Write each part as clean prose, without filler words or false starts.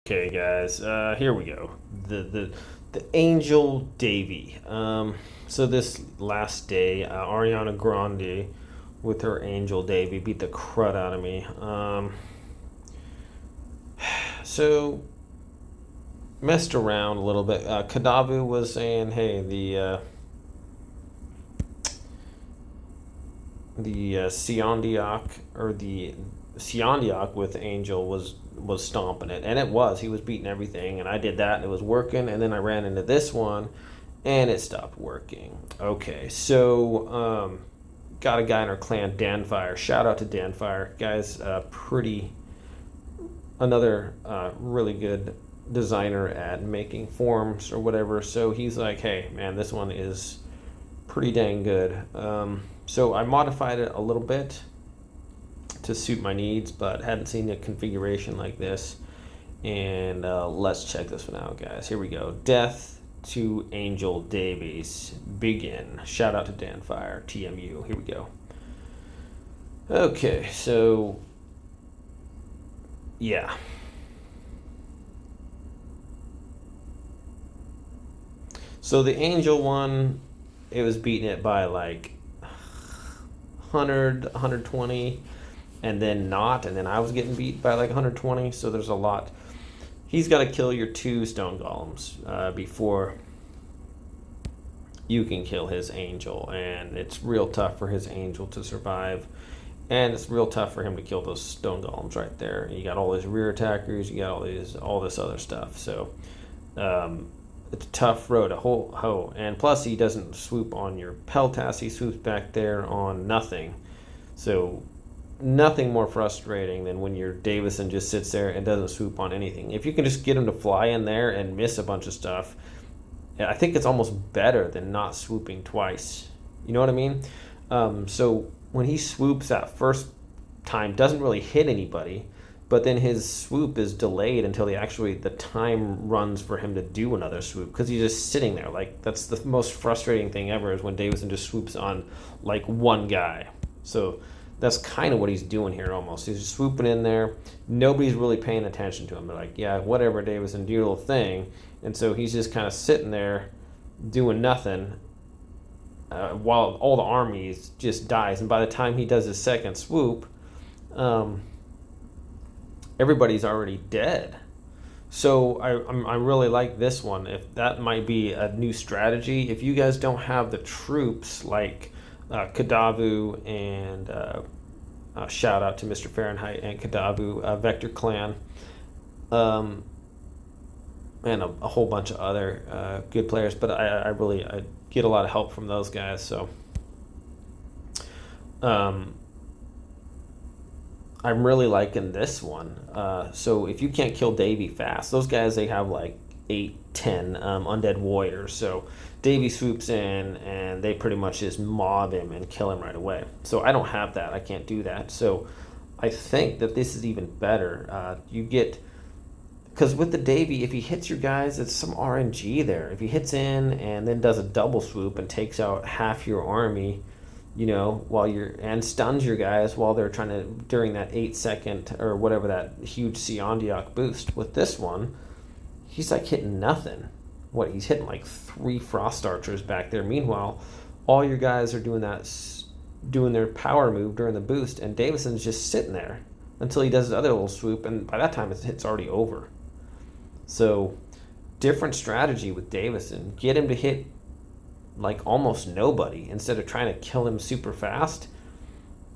Okay, guys, here we go. The Angel Davy. So this last day, Ariana Grande with her Angel Davy beat the crud out of me. So messed around a little bit. Kadavu was saying, "Hey, the Seondeok or the Seondeok with Angel was stomping it, and it was. He was beating everything, and I did that, and it was working. And then I ran into this one, and it stopped working. Okay, so got a guy in our clan, Danfire. Shout out to Danfire, guys. Pretty another really good designer at making forms or whatever. So he's like, hey man, this one is pretty dang good. So I modified it a little bit to suit my needs, but hadn't seen a configuration like this. And let's check this one out, guys. Here we go. Death to Angel Davies. Begin. Shout out to Danfire, TMU. Here we go. Okay, so yeah. So the Angel one, it was beating it by like 100, 120, and then not, and then I was getting beat by like 120, so there's a lot. He's got to kill your 2 stone golems before you can kill his angel, and it's real tough for his angel to survive, and it's real tough for him to kill those stone golems right there. You got all his rear attackers, you got all this other stuff, so it's a tough road to hoe. And plus, he doesn't swoop on your Peltas. He swoops back there on nothing. So nothing more frustrating than when your Davison just sits there and doesn't swoop on anything. If you can just get him to fly in there and miss a bunch of stuff, I think it's almost better than not swooping twice. You know what I mean? So when he swoops that first time, doesn't really hit anybody, but then his swoop is delayed until the time runs for him to do another swoop, because he's just sitting there. Like, that's the most frustrating thing ever, is when Davison just swoops on like one guy. So that's kind of what he's doing here almost. He's just swooping in there. Nobody's really paying attention to him. They're like, yeah, whatever, Davison, do your little thing. And so he's just kind of sitting there doing nothing while all the army just dies. And by the time he does his second swoop, everybody's already dead. So I really like this one. If that might be a new strategy. If you guys don't have the troops like Kadavu and shout out to Mr. Fahrenheit and Kadavu, Vector Clan, and a whole bunch of other good players. But I get a lot of help from those guys. So I'm really liking this one. So if you can't kill Davy fast, those guys, they have like 8, 10 undead warriors. So Davy swoops in and they pretty much just mob him and kill him right away. So I don't have that. I can't do that. So I think that this is even better. You get, because with the Davy, if he hits your guys, it's some RNG there. If he hits in and then does a double swoop and takes out half your army, you know, and stuns your guys while they're trying to, during that 8-second or whatever, that huge Seondeok boost. With this one, he's like hitting nothing. He's hitting like 3 frost archers back there. Meanwhile, all your guys are doing their power move during the boost, and Davison's just sitting there until he does his other little swoop, and by that time it's already over. So different strategy with Davison. Get him to hit like almost nobody instead of trying to kill him super fast,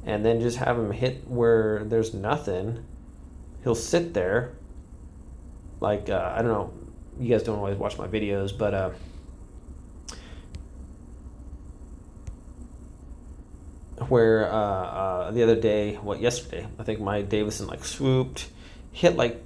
and then just have him hit where there's nothing. He'll sit there like I don't know, you guys don't always watch my videos, but where the other day, yesterday, I think my Davison like swooped, hit like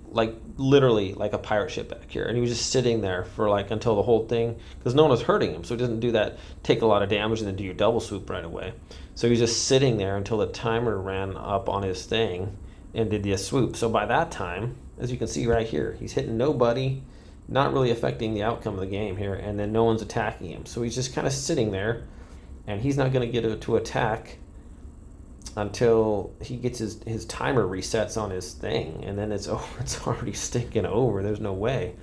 literally like a pirate ship back here, and he was just sitting there for like until the whole thing, because no one was hurting him, so he doesn't do that, take a lot of damage and then do your double swoop right away. So he's just sitting there until the timer ran up on his thing and did the swoop. So by that time, as you can see right here, he's hitting nobody, not really affecting the outcome of the game here, and then no one's attacking him. So he's just kind of sitting there, and he's not going to get to attack until he gets his timer resets on his thing, and then it's it's already stinking over. There's no way.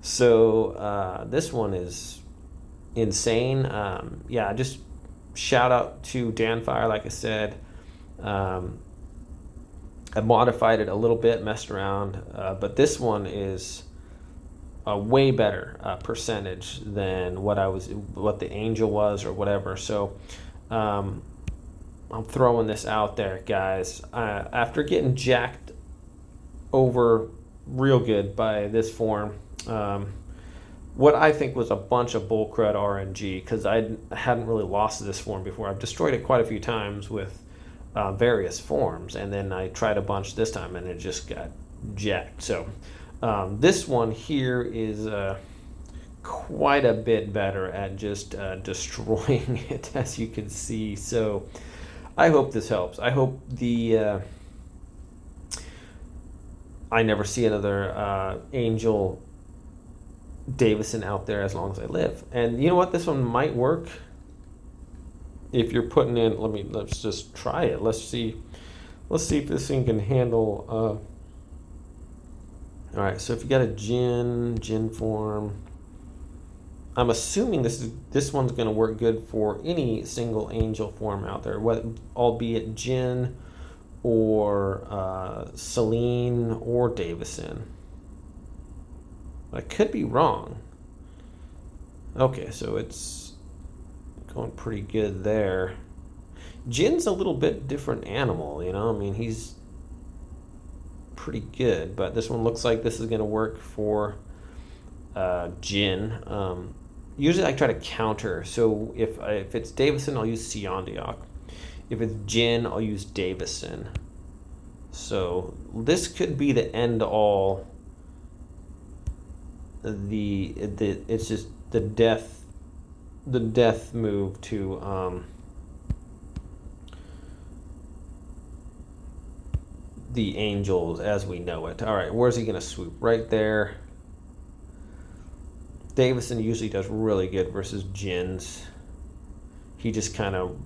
So this one is insane. Yeah, just shout out to Danfire. Like I said, I modified it a little bit, messed around, but this one is a way better percentage than what the Angel was or whatever. So I'm throwing this out there, guys. After getting jacked over real good by this form, what I think was a bunch of bullcrud RNG, because I hadn't really lost this form before. I've destroyed it quite a few times with various forms, and then I tried a bunch this time and it just got jacked. So this one here is quite a bit better at just destroying it, as you can see. So I hope this helps. I hope I never see another Angel Davison out there as long as I live. And you know what? This one might work if you're putting in. Let's just try it. Let's see if this thing can handle. All right. So if you got a Jinn form, I'm assuming this one's going to work good for any single Angel form out there, albeit Jinn or Selene or Davison. I could be wrong. Okay, so it's going pretty good there. Jinn's a little bit different animal, you know? I mean, he's pretty good, but this one looks like this is going to work for Jinn. Usually I try to counter. So if it's Davison, I'll use Seondeok. If it's Jinn, I'll use Davison. So this could be the end all. It's just the death move to the Angels as we know it. All right, where's he gonna swoop? Right there. Davison usually does really good versus Jinns. He just kind of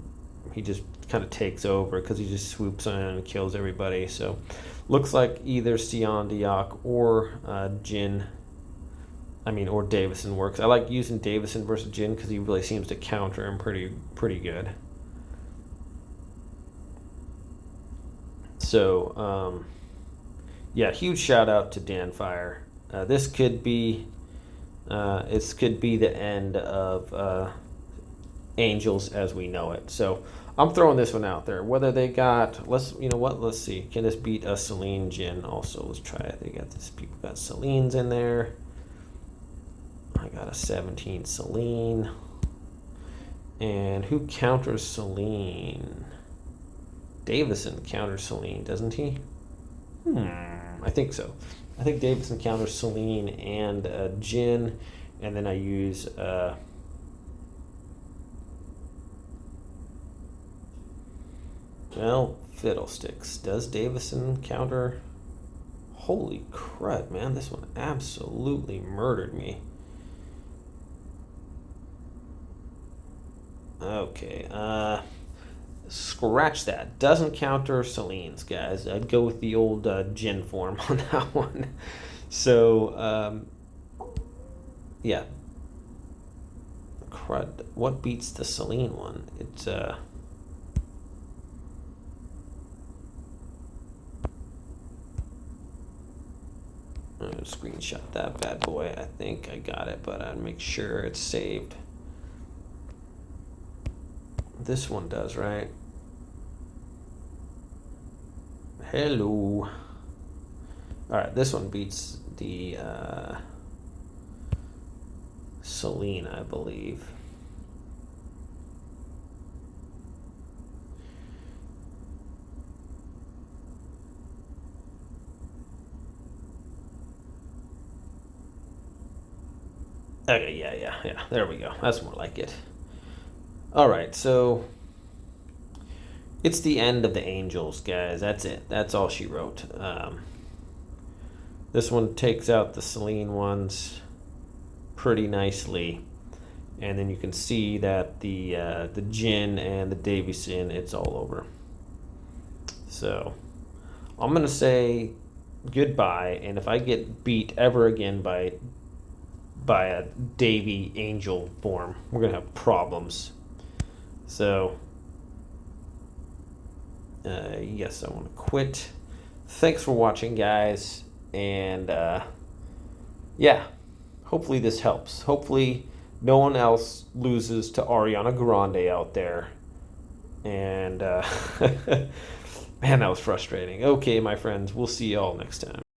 takes over because he just swoops in and kills everybody. So looks like either Seondeok or Jinn. Or Davison works. I like using Davison versus Jinn because he really seems to counter him pretty good. So, yeah, huge shout out to Danfire. This could be the end of Angels as we know it. So I'm throwing this one out there. Whether they got, let's see. Can this beat a Selene Jinn? Also, let's try it. People got Selenes in there. I got a 17 Selene. And who counters Selene? Davison counters Selene, doesn't he? I think so. I think Davison counters Selene and Jinn, and then I use fiddlesticks. Does Davison counter? Holy crud, man! This one absolutely murdered me. Okay, scratch that. Doesn't counter Selene's, guys. I'd go with the old Jinn form on that one. So, yeah. Crud. What beats the Selene one? It's, I'm going to screenshot that bad boy. I think I got it, but I'd make sure it's saved. This one does, right? Hello. All right, this one beats the Selene, I believe. Okay, yeah. There we go. That's more like it. All right, so it's the end of the Angels, guys. That's it. That's all she wrote. This one takes out the Selene ones pretty nicely, and then you can see that the Jinn and the Davison, it's all over. So I'm going to say goodbye. And if I get beat ever again by a Davy angel form, we're going to have problems. So, yes, I want to quit. Thanks for watching, guys. And, yeah, hopefully this helps. Hopefully no one else loses to Ariana Grande out there. And, man, that was frustrating. Okay, my friends, we'll see y'all next time.